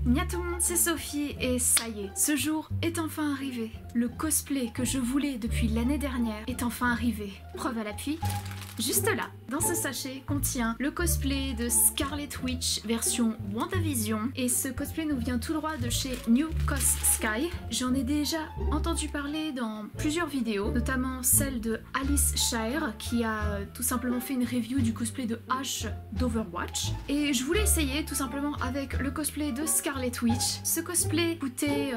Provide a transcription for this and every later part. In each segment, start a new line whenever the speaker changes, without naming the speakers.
Nia tout le monde, c'est Sophie et ça y est, ce jour est enfin arrivé. Le cosplay que je voulais depuis l'année dernière est enfin arrivé. Preuve à l'appui, juste là, dans ce sachet contient le cosplay de Scarlet Witch version WandaVision et ce cosplay nous vient tout droit de chez New Cos Sky. J'en ai déjà entendu parler dans plusieurs vidéos, notamment celle de Alice Shire qui a tout simplement fait une review du cosplay de Ash d'Overwatch et je voulais essayer tout simplement avec le cosplay de Scarlet Witch. Ce cosplay coûtait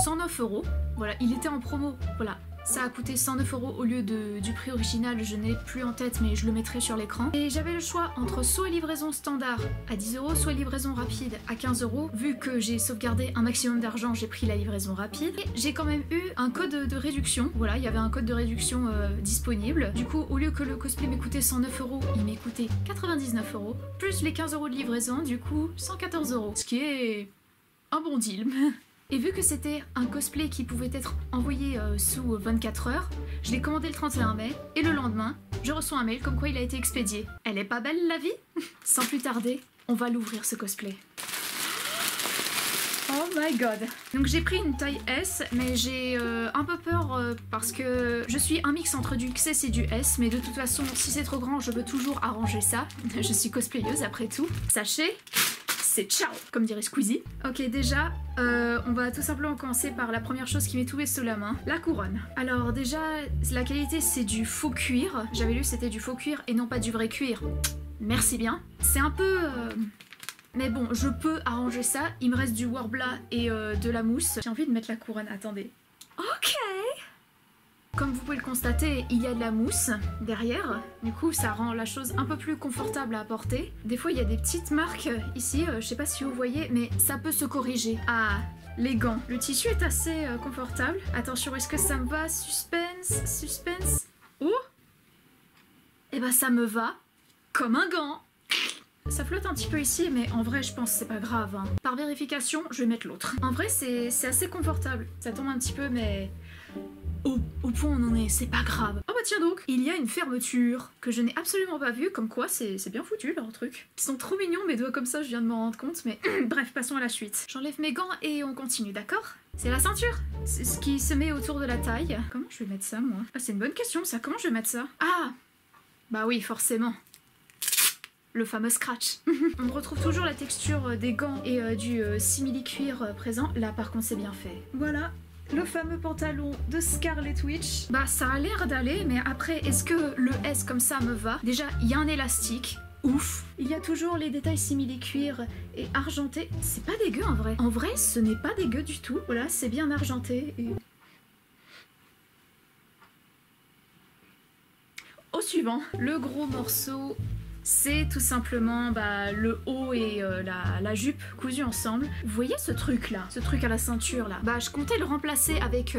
109 €, voilà, il était en promo, voilà. Ça a coûté 109 € au lieu du prix original, je n'ai plus en tête mais je le mettrai sur l'écran. Et j'avais le choix entre soit livraison standard à 10 €, soit livraison rapide à 15 €. Vu que j'ai sauvegardé un maximum d'argent, j'ai pris la livraison rapide. Et j'ai quand même eu un code de réduction, voilà, il y avait un code de réduction disponible. Du coup, au lieu que le cosplay m'ait coûté 109 €, il m'ait coûté 99 €, plus les 15 € de livraison, du coup 114 €. Ce qui est un bon deal. Et vu que c'était un cosplay qui pouvait être envoyé sous 24 heures, je l'ai commandé le 31 mai et le lendemain, je reçois un mail comme quoi il a été expédié. Elle est pas belle la vie? Sans plus tarder, on va l'ouvrir ce cosplay. Oh my god. Donc j'ai pris une taille S, mais j'ai un peu peur parce que je suis un mix entre du XS et du S, mais de toute façon, si c'est trop grand, je peux toujours arranger ça. Je suis cosplayeuse après tout. Sachez, c'est ciao, comme dirait Squeezie. Ok, déjà, on va tout simplement commencer par la première chose qui m'est tombée sous la main, la couronne. Alors déjà, la qualité c'est du faux cuir. J'avais lu c'était du faux cuir et non pas du vrai cuir. Merci bien. C'est un peu... Mais bon, je peux arranger ça. Il me reste du Worbla et de la mousse. J'ai envie de mettre la couronne, attendez. Ok. Comme vous pouvez le constater, il y a de la mousse derrière. Du coup, ça rend la chose un peu plus confortable à porter. Des fois, il y a des petites marques ici. Je sais pas si vous voyez, mais ça peut se corriger. Ah, les gants. Le tissu est assez confortable. Attention, est-ce que ça me va? Suspense, suspense. Oh! Eh ben, ça me va comme un gant. Ça flotte un petit peu ici, mais en vrai, je pense que c'est pas grave. Hein. Par vérification, je vais mettre l'autre. En vrai, c'est assez confortable. Ça tombe un petit peu, mais... Au point où on en est, c'est pas grave. Oh bah tiens donc, il y a une fermeture que je n'ai absolument pas vue, comme quoi c'est bien foutu leur truc. Ils sont trop mignons mes doigts comme ça, je viens de m'en rendre compte, mais bref, passons à la suite. J'enlève mes gants et on continue, d'accord? C'est la ceinture, c'est ce qui se met autour de la taille. Comment je vais mettre ça moi? Ah c'est une bonne question ça, comment je vais mettre ça? Ah bah oui, forcément. Le fameux scratch. On retrouve toujours la texture des gants et du simili-cuir présent. Là par contre c'est bien fait. Voilà. Le fameux pantalon de Scarlet Witch. Bah ça a l'air d'aller, mais après est-ce que le S comme ça me va? Déjà il y a un élastique, ouf. Il y a toujours les détails simili-cuir et argenté. C'est pas dégueu en vrai. En vrai ce n'est pas dégueu du tout. Voilà, c'est bien argenté. Et... Au suivant, le gros morceau. C'est tout simplement le haut et la jupe cousus ensemble. Vous voyez ce truc là, ce truc à la ceinture là? Bah je comptais le remplacer avec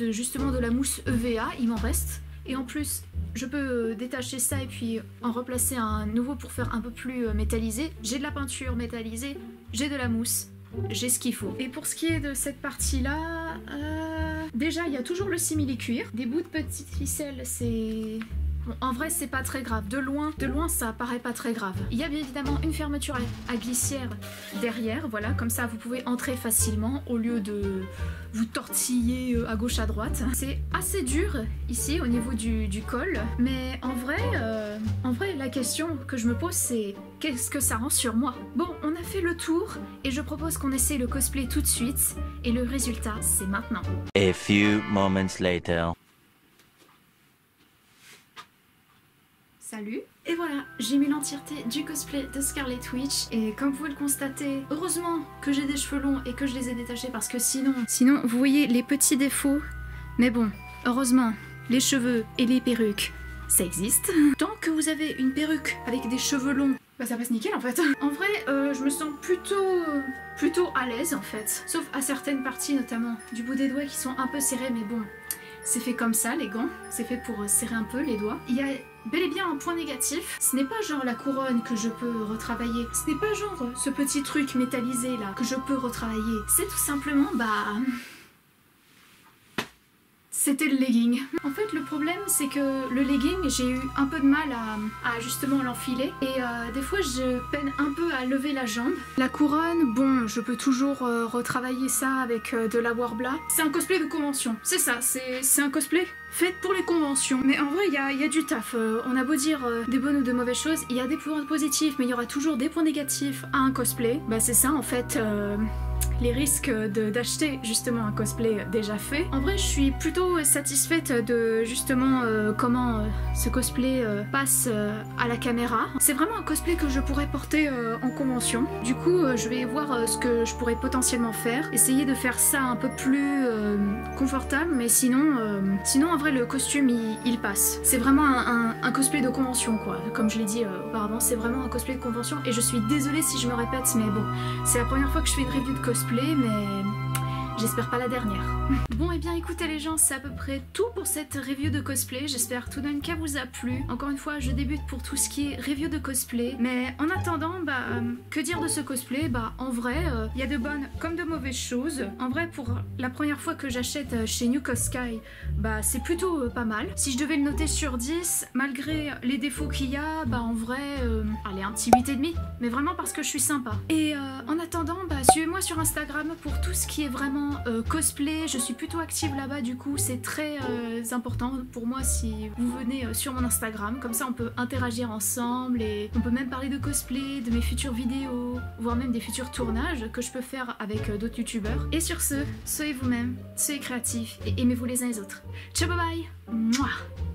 justement de la mousse EVA, il m'en reste. Et en plus, je peux détacher ça et puis en remplacer un nouveau pour faire un peu plus métallisé. J'ai de la peinture métallisée, j'ai de la mousse, j'ai ce qu'il faut. Et pour ce qui est de cette partie là, déjà il y a toujours le simili-cuir. Des bouts de petites ficelles, c'est... Bon, en vrai, c'est pas très grave. De loin, ça paraît pas très grave. Il y a bien évidemment une fermeture à glissière derrière, voilà, comme ça vous pouvez entrer facilement au lieu de vous tortiller à gauche à droite. C'est assez dur ici au niveau du col, mais en vrai, la question que je me pose c'est qu'est-ce que ça rend sur moi? Bon, on a fait le tour et je propose qu'on essaie le cosplay tout de suite et le résultat c'est maintenant.
A few moments later.
Salut! Et voilà, j'ai mis l'entièreté du cosplay de Scarlet Witch et comme vous pouvez le constater, heureusement que j'ai des cheveux longs et que je les ai détachés parce que sinon vous voyez les petits défauts, mais bon, heureusement, les cheveux et les perruques, ça existe. Tant que vous avez une perruque avec des cheveux longs, bah ça passe nickel en fait. En vrai, je me sens plutôt à l'aise en fait, sauf à certaines parties notamment du bout des doigts qui sont un peu serrés, mais bon, c'est fait comme ça les gants, c'est fait pour serrer un peu les doigts. Il y a bel et bien un point négatif, ce n'est pas genre la couronne que je peux retravailler, ce n'est pas genre ce petit truc métallisé là que je peux retravailler, c'est tout simplement c'était le legging. En fait le problème c'est que le legging j'ai eu un peu de mal à justement l'enfiler et des fois je peine un peu à lever la jambe. La couronne, bon je peux toujours retravailler ça avec de la Warbla. C'est un cosplay de convention, c'est ça, c'est un cosplay fait pour les conventions. Mais en vrai il y a du taf, on a beau dire des bonnes ou de mauvaises choses, il y a des points positifs mais il y aura toujours des points négatifs à un cosplay. Bah c'est ça en fait les risques d'acheter justement un cosplay déjà fait. En vrai je suis plutôt satisfaite de justement comment ce cosplay passe à la caméra. C'est vraiment un cosplay que je pourrais porter en convention. Du coup je vais voir ce que je pourrais potentiellement faire, essayer de faire ça un peu plus confortable, mais sinon en vrai le costume il passe. C'est vraiment un cosplay de convention quoi, comme je l'ai dit auparavant, c'est vraiment un cosplay de convention et je suis désolée si je me répète mais bon, c'est la première fois que je fais une review de cosplay mais j'espère pas la dernière. Bon et bien écoutez les gens, c'est à peu près tout pour cette review de cosplay, j'espère tout de même qu'elle vous a plu. Encore une fois je débute pour tout ce qui est review de cosplay, mais en attendant que dire de ce cosplay? Bah en vrai il y a de bonnes comme de mauvaises choses. En vrai pour la première fois que j'achète chez New Sky, bah c'est plutôt pas mal. Si je devais le noter sur 10, malgré les défauts qu'il y a, bah en vrai allez un petit 8,5, mais vraiment parce que je suis sympa. Et en attendant suivez-moi sur Instagram pour tout ce qui est vraiment cosplay, je suis plutôt active là-bas, du coup c'est très important pour moi si vous venez sur mon Instagram, comme ça on peut interagir ensemble et on peut même parler de cosplay, de mes futures vidéos, voire même des futurs tournages que je peux faire avec d'autres youtubeurs. Et sur ce, soyez vous-même, soyez créatifs et aimez-vous les uns les autres. Ciao bye bye. Mouah.